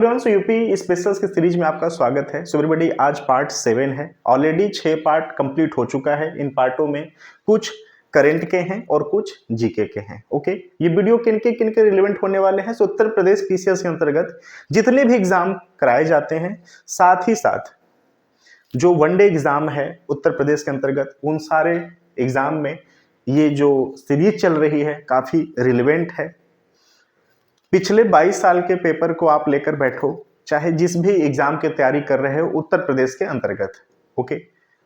सो UP specials की series में आपका स्वागत है। सो एवरीबॉडी, आज पार्ट 7 है। ऑलरेडी 6 पार्ट कंप्लीट हो चुका है। इन पार्टों में कुछ करंट के हैं और कुछ जीके के हैं। ओके, ये वीडियो किनके रिलेवेंट होने वाले हैं? सो उत्तर प्रदेश पीसीएस के अंतर्गत जितने भी एग्जाम कराए जाते हैं, साथ ही साथ जो वनडे एग्जाम है उत्तर प्रदेश के अंतर्गत, उन सारे एग्जाम में ये जो सीरीज चल रही है काफी रिलेवेंट है। पिछले 22 साल के पेपर को आप लेकर बैठो, चाहे जिस भी एग्जाम की तैयारी कर रहे हो उत्तर प्रदेश के अंतर्गत। ओके,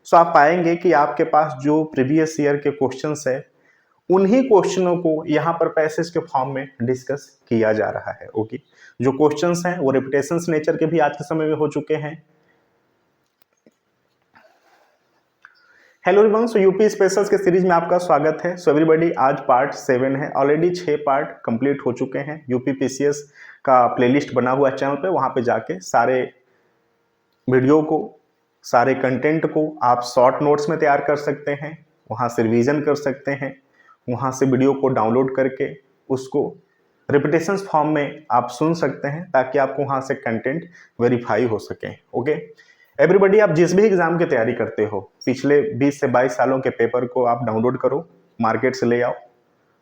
सो आप पाएंगे कि आपके पास जो प्रीवियस ईयर के क्वेश्चंस है, उन्हीं क्वेश्चनों को यहाँ पर पैसेज के फॉर्म में डिस्कस किया जा रहा है। ओके, जो क्वेश्चंस हैं वो रिपीटेशंस नेचर के भी आज के समय में हो चुके हैं। हेलो एवरीवन, सो यूपी स्पेशल्स के सीरीज में आपका स्वागत है। सो एवरीबॉडी, आज पार्ट 7 है। ऑलरेडी 6 पार्ट कंप्लीट हो चुके हैं। यूपी पीसीएस का प्लेलिस्ट बना हुआ है चैनल पे, वहां पे जाके सारे वीडियो को, सारे कंटेंट को आप शॉर्ट नोट्स में तैयार कर सकते हैं, वहां से रिवीजन कर सकते हैं, वहां से वीडियो को डाउनलोड करके उसको रिपीटेशंस फॉर्म में आप सुन सकते हैं, ताकि आपको वहां से कंटेंट वेरीफाई हो सके। ओके एवरीबॉडी, आप जिस भी एग्जाम की तैयारी करते हो, पिछले 20 से 22 सालों के पेपर को आप डाउनलोड करो, मार्केट से ले आओ।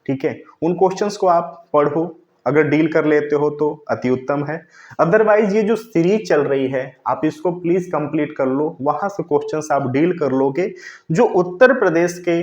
ठीक है, उन क्वेश्चंस को आप पढ़ो, अगर डील कर लेते हो तो अति उत्तम है। अदरवाइज ये जो सीरीज चल रही है, आप इसको प्लीज कंप्लीट कर लो, वहां से क्वेश्चंस आप डील कर लोगे जो उत्तर प्रदेश के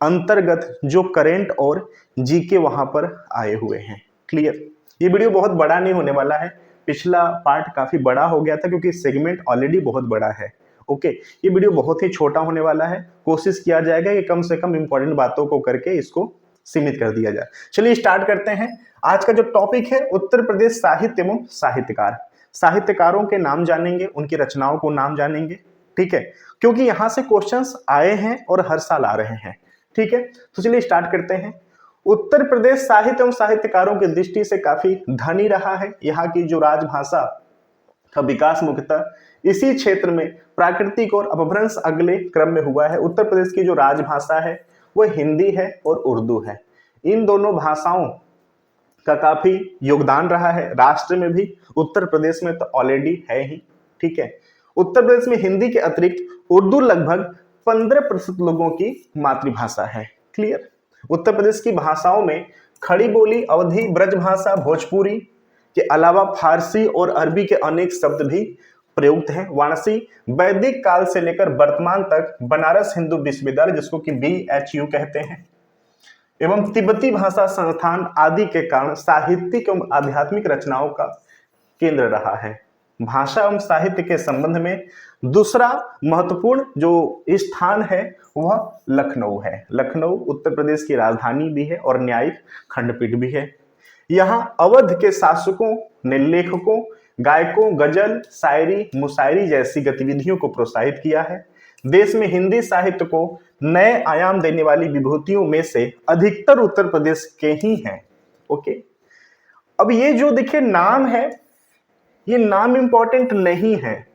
अंतर्गत जो करेंट और जीके वहां पर आए हुए हैं। क्लियर? ये वीडियो बहुत बड़ा नहीं होने वाला है। पिछला पार्ट काफी बड़ा हो गया था क्योंकि सेगमेंट ऑलरेडी बहुत बड़ा है। ओके, ये वीडियो बहुत ही छोटा होने वाला है। कोशिश किया जाएगा कि कम से कम इंपॉर्टेंट बातों को करके इसको सीमित कर दिया जाए। चलिए स्टार्ट करते हैं। आज का जो टॉपिक है, उत्तर प्रदेश साहित्य एवं साहित्यकार। साहित्यकारों के नाम जानेंगे, उनकी रचनाओं को नाम जानेंगे। ठीक है, क्योंकि यहां से क्वेश्चंस आए हैं और हर साल आ रहे हैं। ठीक है, तो चलिए स्टार्ट करते हैं। उत्तर प्रदेश साहित्य एवं साहित्यकारों की दृष्टि से काफी धनी रहा है। यहाँ की जो राजभाषा का विकास मुख्यतः इसी क्षेत्र में प्राकृतिक और अपभ्रंश अगले क्रम में हुआ है। उत्तर प्रदेश की जो राजभाषा है वो हिंदी है और उर्दू है। इन दोनों भाषाओं का काफी योगदान रहा है राष्ट्र में भी, उत्तर प्रदेश में तो ऑलरेडी है ही। ठीक है, उत्तर प्रदेश में हिंदी के अतिरिक्त उर्दू लगभग 15% लोगों की मातृभाषा है। क्लियर? उत्तर प्रदेश की भाषाओं में खड़ी बोली, अवधी, ब्रजभाषा, भोजपुरी के अलावा फारसी और अरबी के अनेक शब्द भी प्रयुक्त हैं। वाराणसी वैदिक काल से लेकर वर्तमान तक बनारस हिंदू विश्वविद्यालय, जिसको कि BHU कहते हैं, एवं तिब्बती भाषा संस्थान आदि के कारण साहित्यिक एवं आध्यात्मिक रचनाओं का केंद्र रहा है। भाषा एवं साहित्य के संबंध में दूसरा महत्वपूर्ण जो स्थान है वह लखनऊ है। लखनऊ उत्तर प्रदेश की राजधानी भी है और न्यायिक खंडपीठ भी है। यहाँ अवध के शासकों ने लेखकों, गायकों, गजल, शायरी, मुशायरी जैसी गतिविधियों को प्रोत्साहित किया है। देश में हिंदी साहित्य को नए आयाम देने वाली विभूतियों में से अधिकतर उत्तर प्रदेश के ही हैं। ओके, अब ये जो देखिए नाम है, ये नाम इंपॉर्टेंट नहीं है,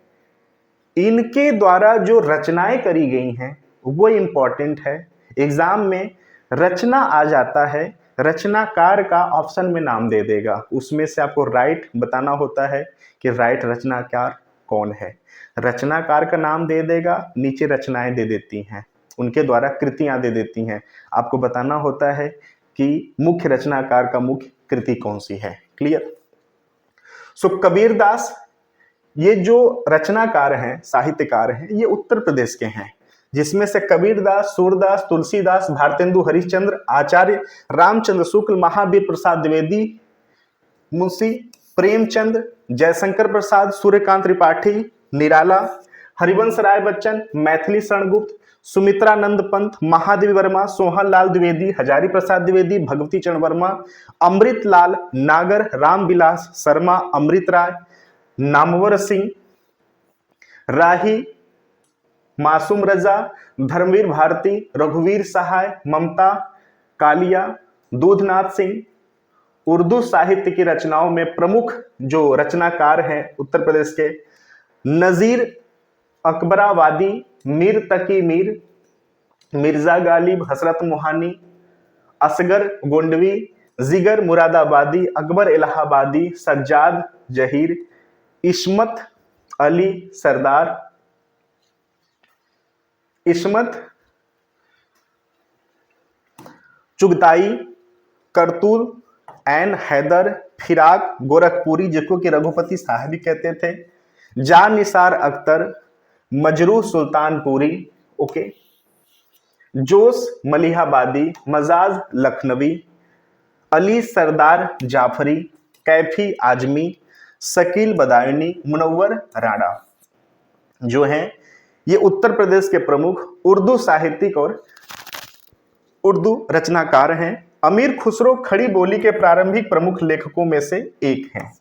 इनके द्वारा जो रचनाएं करी गई हैं वो इंपॉर्टेंट है। एग्जाम में रचना आ जाता है, रचनाकार का ऑप्शन में नाम दे देगा, उसमें से आपको राइट बताना होता है कि राइट रचनाकार कौन है। रचनाकार का नाम दे देगा, नीचे रचनाएं दे देती हैं, उनके द्वारा कृतियां दे देती हैं। आपको बताना होता है कि मुख्य रचनाकार का मुख्य कृति कौन सी है। क्लियर? सो कबीरदास, ये जो रचनाकार हैं, साहित्यकार हैं, ये उत्तर प्रदेश के हैं, जिसमें से कबीरदास, सूरदास, तुलसीदास, भारतेंदु हरिश्चंद्र, आचार्य रामचंद्र शुक्ल, महावीर प्रसाद द्विवेदी, मुंशी प्रेमचंद, जयशंकर प्रसाद, सूर्यकांत त्रिपाठी, निराला, हरिवंश राय बच्चन, मैथिली शरणगुप्त, सुमित्रानंद पंत, महादेवी वर्मा, सोहन लाल द्विवेदी, हजारी प्रसाद द्विवेदी, भगवती चरण वर्मा, अमृत लाल नागर, रामविलास शर्मा, अमृत राय, नामवर सिंह, राही, मासूम रजा, धर्मवीर भारती, रघुवीर सहाय, ममता कालिया, दूधनाथ सिंह। उर्दू साहित्य की रचनाओं में प्रमुख जो रचनाकार हैं उत्तर प्रदेश के, नजीर अकबराबादी, मीर तकी मीर, मिर्जा गालिब, हसरत मोहानी, असगर गोंडवी, जिगर मुरादाबादी, अकबर इलाहाबादी, सज्जाद जहीर, इस्मत अली सरदार, इस्मत चुगताई, करतुल एन हैदर, फिराक गोरखपुरी जिसको कि रघुपति साहब भी कहते थे, जान निसार अख्तर, मजरूह सुल्तानपुरी, ओके, जोश मलिहाबादी, मजाज लखनवी, अली सरदार जाफरी, कैफी आजमी, शकील बदायूनी, मुनव्वर राणा जो हैं ये उत्तर प्रदेश के प्रमुख उर्दू साहित्यिक और उर्दू रचनाकार हैं। अमीर खुसरो खड़ी बोली के प्रारंभिक प्रमुख लेखकों में से एक हैं।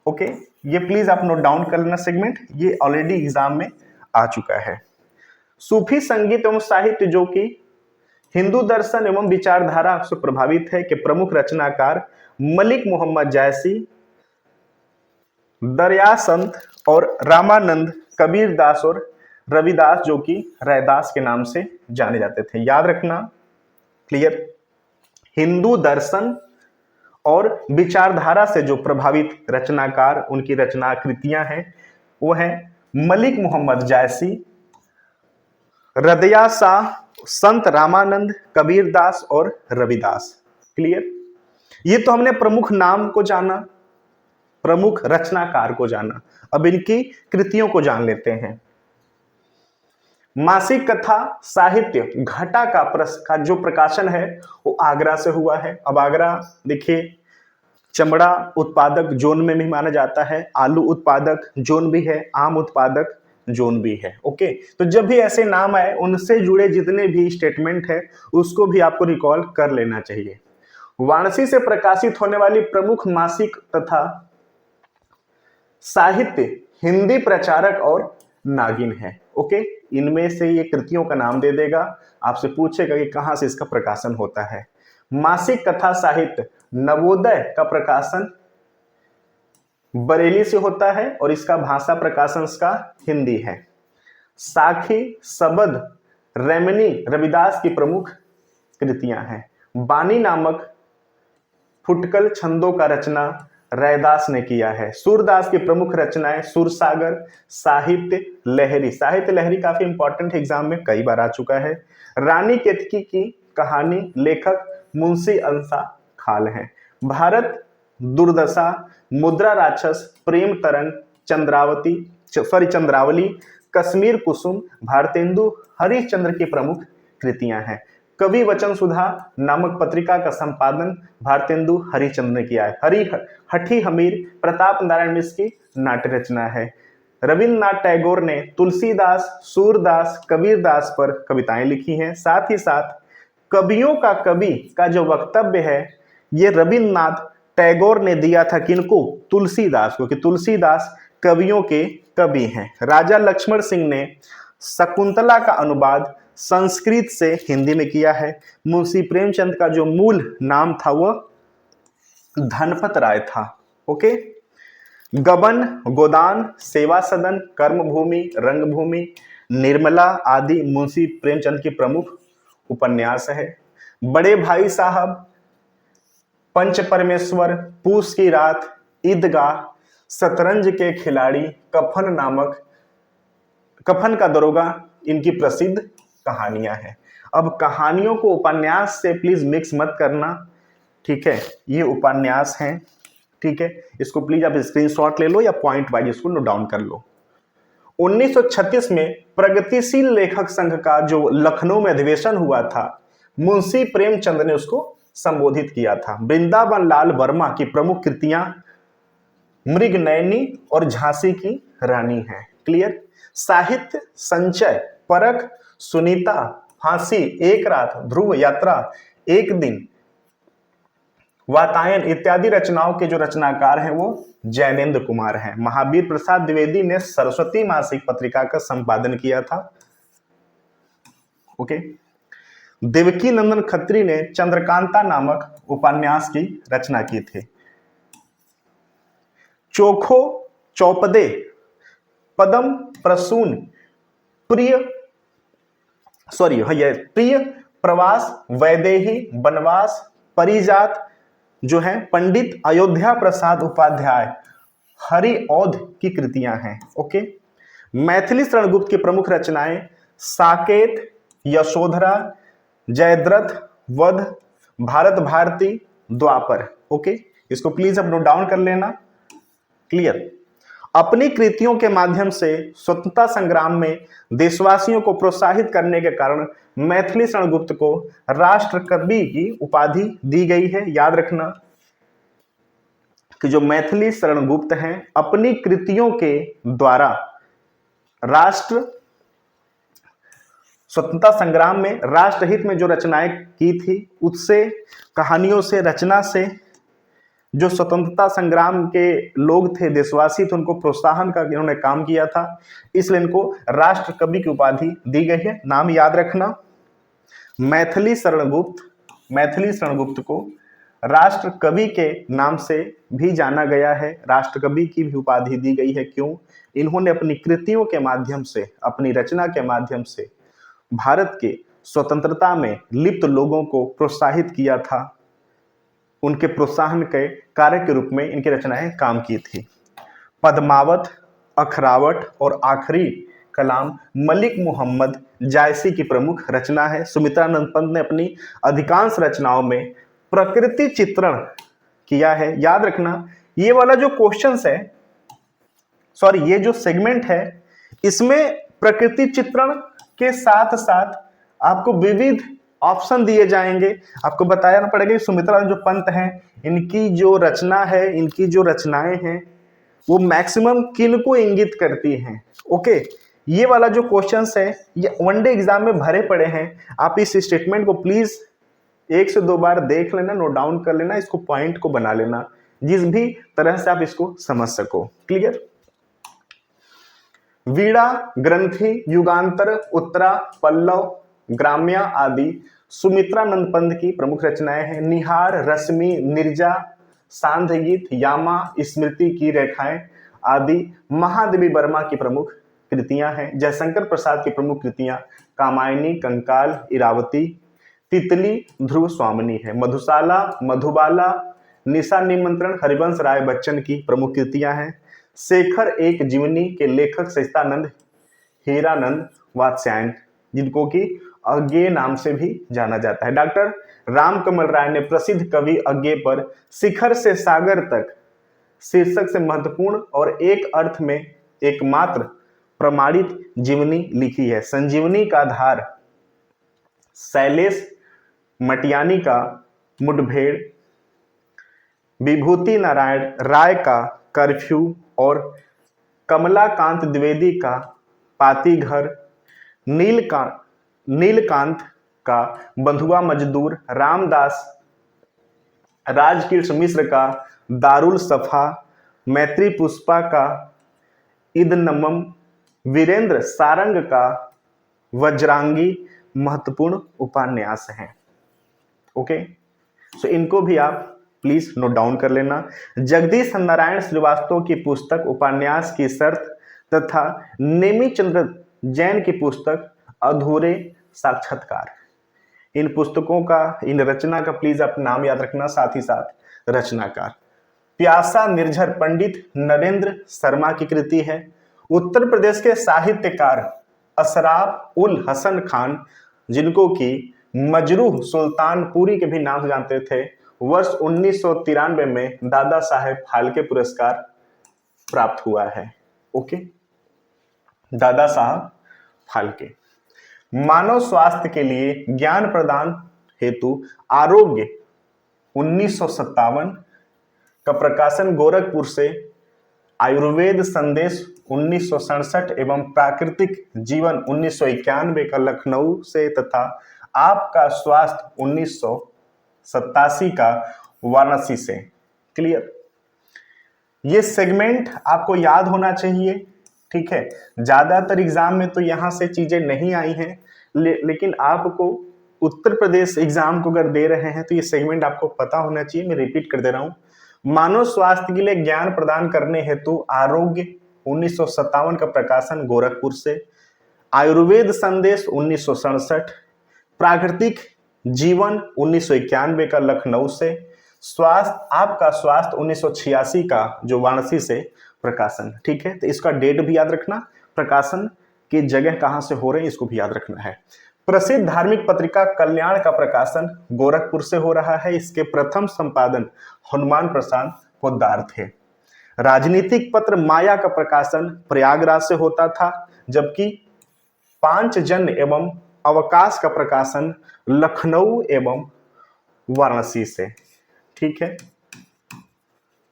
ओके, ये प्लीज आप नोट डाउन कर लेना सेगमेंट, ये ऑलरेडी एग्जाम में आ चुका है। सूफी संगीत एवं साहित्य जो कि हिंदू दर्शन एवं विचारधारा से प्रभावित है के प्रमुख रचनाकार मलिक मोहम्मद जायसी, दरियासंत और रामानंद, कबीरदास और रविदास जो कि रैदास के नाम से जाने जाते थे। याद रखना, क्लियर। हिंदू दर्शन और विचारधारा से जो प्रभावित रचनाकार, उनकी रचना कृतियां हैं वो हैं मलिक मोहम्मद जायसी, रदया शाह, संत रामानंद, कबीरदास और रविदास। क्लियर। ये तो हमने प्रमुख नाम को जाना, प्रमुख रचनाकार को जाना, अब इनकी कृतियों को जान लेते हैं। मासिक कथा साहित्य घटा का जो प्रकाशन है वो आगरा से हुआ है। अब आगरा देखिए चमड़ा उत्पादक जोन में भी माना जाता है, आलू उत्पादक जोन भी है, आम उत्पादक जोन भी है। ओके, तो जब भी ऐसे नाम आए उनसे जुड़े जितने भी स्टेटमेंट है उसको भी आपको रिकॉल कर लेना चाहिए। वाराणसी से प्रकाशित होने वाली प्रमुख मासिक तथा साहित्य हिंदी प्रचारक और नागिन है। ओके, इनमें से ये कृतियों का नाम दे देगा, आपसे पूछेगा कि कहां से इसका प्रकाशन होता है। मासिक कथा साहित्य नवोदय का प्रकाशन बरेली से होता है और इसका भाषा प्रकाशन का हिंदी है। साखी, सबद, रेमनी रविदास की प्रमुख कृतियां हैं। बानी नामक फुटकल छंदों का रचना रैदास ने किया है। सूरदास की प्रमुख रचनाएं सूरसागर, साहित्य लहरी, साहित्य लहरी काफी इंपॉर्टेंट एग्जाम में कई बार आ चुका है। रानी केतकी की कहानी लेखक मुंशी अंसा खाल हैं। भारत दुर्दशा, मुद्रा राक्षस, प्रेम तरंग, चंद्रावली, कश्मीर कुसुम, भारतेंदु हरिश्चंद्र की प्रमुख कृतियां हैं। कवि वचन सुधा नामक पत्रिका का संपादन भारतेंदु हरिश्चंद्र ने किया है। हठी हमीर प्रताप नारायण मिश्र की नाट्य रचना है। रविन्द्रनाथ टैगोर ने तुलसीदास, सूरदास, कबीरदास पर कविताएं लिखी हैं। साथ ही साथ कवियों का कवि का जो वक्तव्य है ये रविन्द्रनाथ टैगोर ने दिया था किनको? तुलसीदास को, कि तुलसीदास कवियों के कवि हैं। राजा लक्ष्मण सिंह ने शकुंतला का अनुवाद संस्कृत से हिंदी में किया है। मुंशी प्रेमचंद का जो मूल नाम था वह धनपत राय था। ओके, गबन, गोदान, सेवा सदन, कर्मभूमि, रंगभूमि, निर्मला आदि मुंशी प्रेमचंद की प्रमुख उपन्यास है। बड़े भाई साहब, पंच परमेश्वर, पूस की रात, ईदगाह, शतरंज के खिलाड़ी, कफन का दरोगा इनकी प्रसिद्ध कहानियां हैं। अब कहानियों को उपन्यास से प्लीज मिक्स मत करना, ठीक है, ये उपन्यास हैं, ठीक है, इसको प्लीज आप स्क्रीनशॉट ले लो या पॉइंट वाइज इसको नोट डाउन कर लो। 1936 में प्रगतिशील लेखक संघ का जो लखनऊ में अधिवेशन हुआ था, मुंशी प्रेमचंद ने उसको संबोधित किया था। वृंदावन लाल वर्मा की प्रमुख कृतियां मृगनयनी और झांसी की रानी हैं। क्लियर। साहित्य संचय, परख, सुनीता, फांसी, एक रात, ध्रुव यात्रा, एक दिन, वातायन इत्यादि रचनाओं के जो रचनाकार हैं वो जैनेन्द्र कुमार हैं। महावीर प्रसाद द्विवेदी ने सरस्वती मासिक पत्रिका का संपादन किया था। ओके। देवकी नंदन खत्री ने चंद्रकांता नामक उपन्यास की रचना की थी। चोखो चौपदे, पदम प्रसून, प्रिय प्रवास, वैदेही, वनवास, परिजात जो है पंडित अयोध्या प्रसाद उपाध्याय हरिऔध की कृतियां हैं। ओके, मैथिली शरणगुप्त की प्रमुख रचनाएं साकेत, यशोधरा, जयद्रथ, वध, भारत भारती, द्वापर। ओके, इसको प्लीज अब नोट डाउन कर लेना। क्लियर। अपनी कृतियों के माध्यम से स्वतंत्रता संग्राम में देशवासियों को प्रोत्साहित करने के कारण मैथिली शरणगुप्त को राष्ट्र कवि की उपाधि दी गई है। याद रखना कि जो मैथिली शरणगुप्त हैं अपनी कृतियों के द्वारा राष्ट्र स्वतंत्रता संग्राम में राष्ट्रहित में जो रचनाएं की थी उससे, कहानियों से, रचना से जो स्वतंत्रता संग्राम के लोग थे, देशवासी थे, उनको प्रोत्साहन का इन्होंने काम किया था, इसलिए इनको राष्ट्र कवि की उपाधि दी गई है। नाम याद रखना, मैथिली शरणगुप्त को राष्ट्र कवि के नाम से भी जाना गया है, राष्ट्र कवि की भी उपाधि दी गई है। क्यों? इन्होंने अपनी कृतियों के माध्यम से, अपनी रचना के माध्यम से भारत के स्वतंत्रता में लिप्त लोगों को प्रोत्साहित किया था। उनके प्रोत्साहन के कार्य के रूप में इनकी रचनाएं काम की थी। पद्मावत, अखरावट और आखिरी कलाम मलिक मोहम्मद जायसी की प्रमुख रचना है। सुमित्रानंद पंत ने अपनी अधिकांश रचनाओं में प्रकृति चित्रण किया है। याद रखना, ये वाला जो क्वेश्चंस है, सॉरी ये जो सेगमेंट है, इसमें प्रकृति चित्रण के साथ साथ आपको विविध ऑप्शन दिए जाएंगे। आपको बताना पड़ेगा कि सुमित्रानंद जो पंत हैं, इनकी जो रचना है, इनकी जो रचनाएं हैं, वो मैक्सिमम किन को इंगित करती हैं। ओके, ये वाला जो क्वेश्चंस है ये वनडे एग्जाम में भरे पड़े हैं। आप इस स्टेटमेंट को प्लीज 1 से 2 बार देख लेना, नोट डाउन कर लेना, इसको पॉइंट को बना लेना, जिस भी तरह से आप इसको समझ सको। क्लियर। वीणा, ग्रंथि, युगांतर, उत्तरा, पल्लव, ग्राम्या आदि सुमित्रानंद पंत की प्रमुख रचनाएं हैं। निहार, रश्मि, निर्जा, सांध्य गीत, यामा, स्मृति की रेखाएं आदि महादेवी वर्मा की प्रमुख कृतियां हैं। जयशंकर प्रसाद की प्रमुख कृतियां कामायनी, कंकाल, इरावती, तितली, ध्रुव स्वामिनी है। मधुशाला, मधुबाला, निशा निमंत्रण, हरिवंश राय बच्चन की प्रमुख कृतियां हैं। शेखर एक जीवनी के लेखक सचिदानंद हीरानंद वात्स्यायन, जिनको कि अज्ञेय नाम से भी जाना जाता है। डॉक्टर रामकमल राय ने प्रसिद्ध कवि अज्ञेय पर शिखर से सागर तक शीर्षक से महत्वपूर्ण और एक अर्थ में एकमात्र प्रमाणित जीवनी लिखी है। संजीवनी का आधार शैलेश मटियानी का मुठभेड़, विभूति नारायण राय का कर्फ्यू और कमलाकांत द्विवेदी का पातीघर, नीलकांत का बंधुआ मजदूर, रामदास राजकृष्ण मिश्र का दारुल सफा, मैत्री पुष्पा का इदनमम, वीरेंद्र सारंग का वज्रांगी महत्वपूर्ण उपन्यास हैं। ओके, सो इनको भी आप प्लीज नोट डाउन कर लेना। जगदीश नारायण श्रीवास्तव की पुस्तक उपन्यास की शर्त तथा नेमी चंद्र जैन की पुस्तक अधूरे साक्षात्कार, इन पुस्तकों का, इन रचना का प्लीज आप नाम याद रखना, साथ ही साथ रचनाकार। प्यासा निर्झर पंडित नरेंद्र शर्मा की कृति है। उत्तर प्रदेश के साहित्यकार अशराफ उल हसन खान, जिनको कि मजरूह सुल्तानपुरी के भी नाम से जानते थे, वर्ष 1993 में दादा साहेब फाल्के पुरस्कार प्राप्त हुआ है। ओके, दादा साहब फाल्के। मानव स्वास्थ्य के लिए ज्ञान प्रदान हेतु आरोग्य 1957 का प्रकाशन गोरखपुर से, आयुर्वेद संदेश 1967 एवं प्राकृतिक जीवन 1991 का लखनऊ से तथा आपका स्वास्थ्य 1987 का वाराणसी से। क्लियर। ये सेगमेंट आपको याद होना चाहिए, ठीक है। ज्यादातर एग्जाम में तो यहां से चीजें नहीं आई हैं, लेकिन आपको उत्तर प्रदेश एग्जाम को अगर दे रहे हैं तो ये सेगमेंट आपको पता होना चाहिए। मैं रिपीट कर दे रहा हूं। मानव स्वास्थ्य के लिए ज्ञान प्रदान करने हेतु आरोग्य 1957 का प्रकाशन गोरखपुर से, आयुर्वेद संदेश 1967, प्राकृतिक जीवन 1991 का लखनऊ से, स्वास्थ्य आपका स्वास्थ्य 1986 का जो वाराणसी से प्रकाशन। ठीक है, तो इसका डेट भी याद रखना, प्रकाशन की जगह कहाँ से हो रहे हैं इसको भी याद रखना है। प्रसिद्ध धार्मिक पत्रिका कल्याण का प्रकाशन गोरखपुर से हो रहा है। इसके प्रथम संपादन हनुमान प्रसाद पोद्दार थे। राजनीतिक पत्र माया का प्रकाशन प्रयागराज से होता था, जबकि पांचजन्य एवं अवकाश का प्रकाशन लखनऊ एवं वाराणसी से। ठीक है,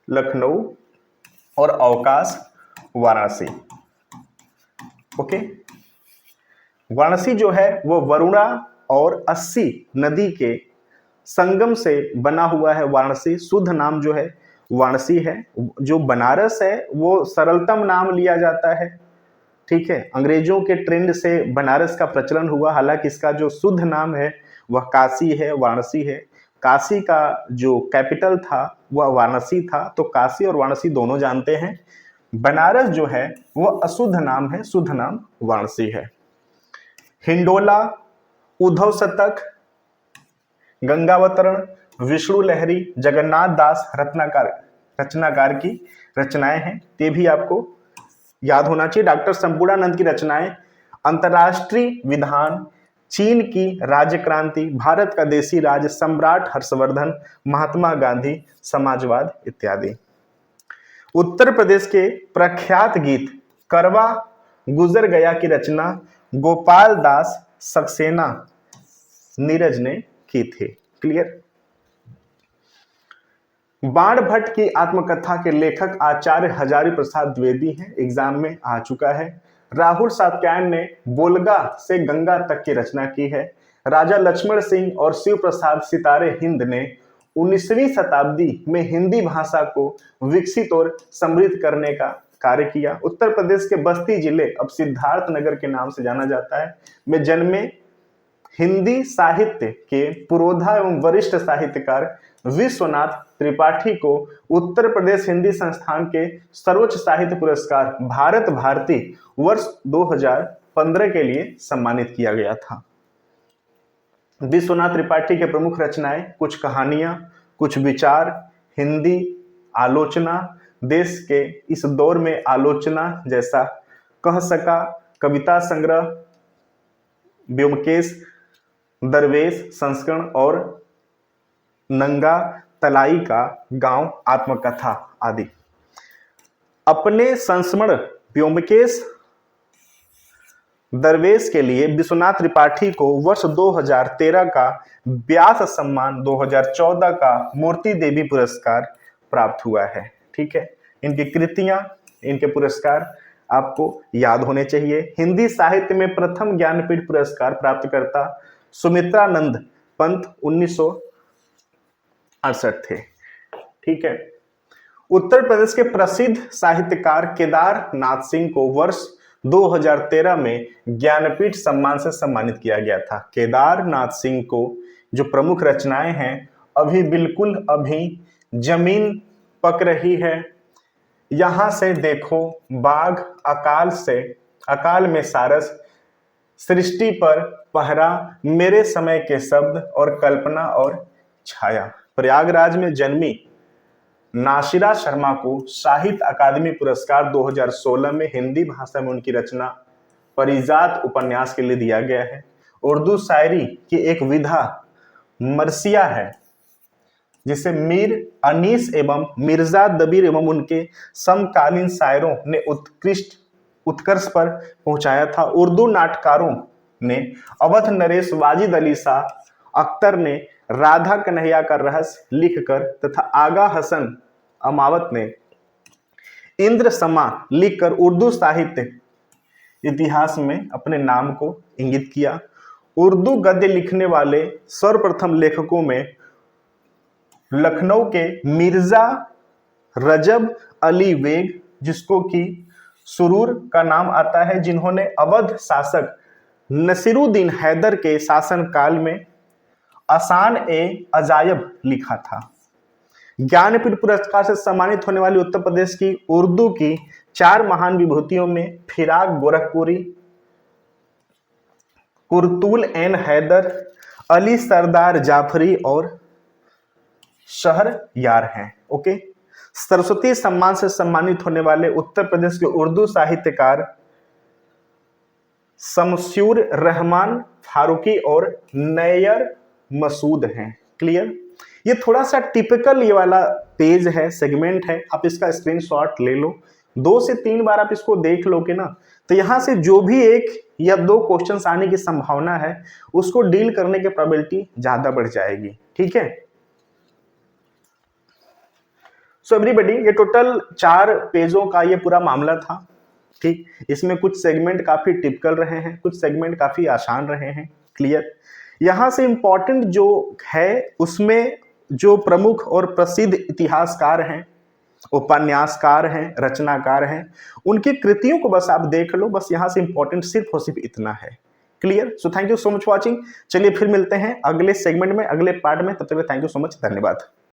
लखनऊ और अवकाश वाराणसी। ओके, वाराणसी जो है वो वरुणा और अस्सी नदी के संगम से बना हुआ है। वाराणसी शुद्ध नाम जो है वाराणसी है। जो बनारस है वो सरलतम नाम लिया जाता है। ठीक है, अंग्रेजों के ट्रेंड से बनारस का प्रचलन हुआ, हालांकि इसका जो शुद्ध नाम है वह काशी है, वाराणसी है। काशी का जो कैपिटल था वह वाराणसी था, तो काशी और वाराणसी दोनों जानते हैं। बनारस जो है वह अशुद्ध नाम है, शुद्ध नाम वाराणसी है। हिंडोला, उद्धव शतक, गंगावतरण, विष्णु लहरी, जगन्नाथ दास रचनाकार की रचनाएं हैं, ये भी आपको याद होना चाहिए। डॉक्टर संपूर्णानंद की रचनाएं अंतर्राष्ट्रीय विधान, चीन की राज्य क्रांति, भारत का देसी राज, सम्राट हर्षवर्धन, महात्मा गांधी, समाजवाद इत्यादि। उत्तर प्रदेश के प्रख्यात गीत करवा गुजर गया की रचना गोपाल दास सक्सेना नीरज ने की थी। क्लियर। बाण भट्ट की आत्मकथा के लेखक आचार्य हजारी प्रसाद द्विवेदी हैं, एग्जाम में आ चुका है। राहुल सातक्यायन ने बोलगा से गंगा तक की रचना की है। राजा लक्ष्मण सिंह और शिव प्रसाद सितारे हिंद ने 19वीं शताब्दी में हिंदी भाषा को विकसित और समृद्ध करने का कार्य किया। उत्तर प्रदेश के बस्ती जिले अब सिद्धार्थ नगर के नाम से जाना जाता है में जन्मे हिंदी साहित्य के पुरोधा एवं वरिष्ठ साहित्यकार विश्वनाथ त्रिपाठी को उत्तर प्रदेश हिंदी संस्थान के सर्वोच्च साहित्य पुरस्कार भारत भारती वर्ष 2015 के लिए सम्मानित किया गया था। विश्वनाथ त्रिपाठी के प्रमुख रचनाएं कुछ कहानियां, कुछ विचार, हिंदी आलोचना, देश के इस दौर में आलोचना जैसा कह सका, कविता संग्रह, व्योमकेश, दरवेश संस्करण और नंगा तलाई का गांव आत्मकथा आदि। अपने संस्मरण व्योमकेश दरवेश के लिए विश्वनाथ त्रिपाठी को वर्ष 2013 का व्यास सम्मान, 2014 का मूर्ति देवी पुरस्कार प्राप्त हुआ है। ठीक है, इनकी कृतियां, इनके पुरस्कार आपको याद होने चाहिए। हिंदी साहित्य में प्रथम ज्ञानपीठ पुरस्कार प्राप्तकर्ता सुमित्रानंद पंत 1968 थे। ठीक है, उत्तर प्रदेश के प्रसिद्ध साहित्यकार केदार नाथ सिंह को वर्ष 2013 में ज्ञानपीठ सम्मान से सम्मानित किया गया था। केदार नाथ सिंह को जो प्रमुख रचनाएं हैं अभी बिल्कुल अभी, जमीन पक रही है, यहां से देखो, बाघ, अकाल में सारस, सृष्टि पर पहरा, मेरे समय के शब्द और कल्पना और छाया। प्रयागराज में जन्मी नासिरा शर्मा को साहित्य अकादमी पुरस्कार 2016 में हिंदी भाषा में उनकी रचना परिजात उपन्यास के लिए दिया गया है। उर्दू शायरी की एक विधा मरसिया है जिसे मीर अनीस एवं मिर्जा दबीर एवं उनके समकालीन शायरों ने उत्कर्ष पर पहुंचाया था। उर्दू नाटकारों ने अवध नरेश, वाजिद अली शाह, अख्तर ने राधा कन्हैया का रहस्य लिखकर तथा आगा हसन अमावत ने इंद्र समा लिखकर उर्दू साहित्य इतिहास में अपने नाम को इंगित किया। उर्दू गद्य लिखने वाले सर्वप्रथम लेखकों में लखनऊ के मिर्जा रजब अली बेग, जिसको कि सुरूर का नाम आता है, जिन्होंने अवध शासक नसीरुद्दीन हैदर के शासनकाल में आसान ए अजायब लिखा था। ज्ञानपीठ पुरस्कार से सम्मानित होने वाली उत्तर प्रदेश की उर्दू की 4 महान विभूतियों में फिराक गोरखपुरी, कुर्तुल एन हैदर, अली सरदार जाफरी और शहर यार हैं। ओके, सरस्वती सम्मान से सम्मानित होने वाले उत्तर प्रदेश के उर्दू साहित्यकार शमस्यूर रहमान फारूकी और नैयर मसूद हैं। क्लियर। ये थोड़ा सा टिपिकल ये वाला पेज है, सेगमेंट है, आप इसका स्क्रीनशॉट ले लो। 2 से 3 बार आप इसको देख लोगे ना तो यहां से जो भी 1 या 2 क्वेश्चंस आने की संभावना है उसको डील करने की प्रोबेबिलिटी ज्यादा बढ़ जाएगी। ठीक है। सो एवरीबॉडी, ये टोटल 4 पेजों का ये पूरा मामला था। ठीक, इसमें कुछ सेगमेंट काफी टिपिकल रहे हैं, कुछ सेगमेंट काफी आसान रहे हैं। क्लियर। यहां से इंपॉर्टेंट जो है उसमें जो प्रमुख और प्रसिद्ध इतिहासकार हैं, उपन्यासकार हैं, रचनाकार हैं, उनकी कृतियों को बस आप देख लो। बस यहां से इंपॉर्टेंट सिर्फ और सिर्फ इतना है। Clear. So thank you so much watching. चलिए फिर मिलते हैं अगले सेगमेंट में, अगले पार्ट में। तब तक थैंक यू सो मच, धन्यवाद।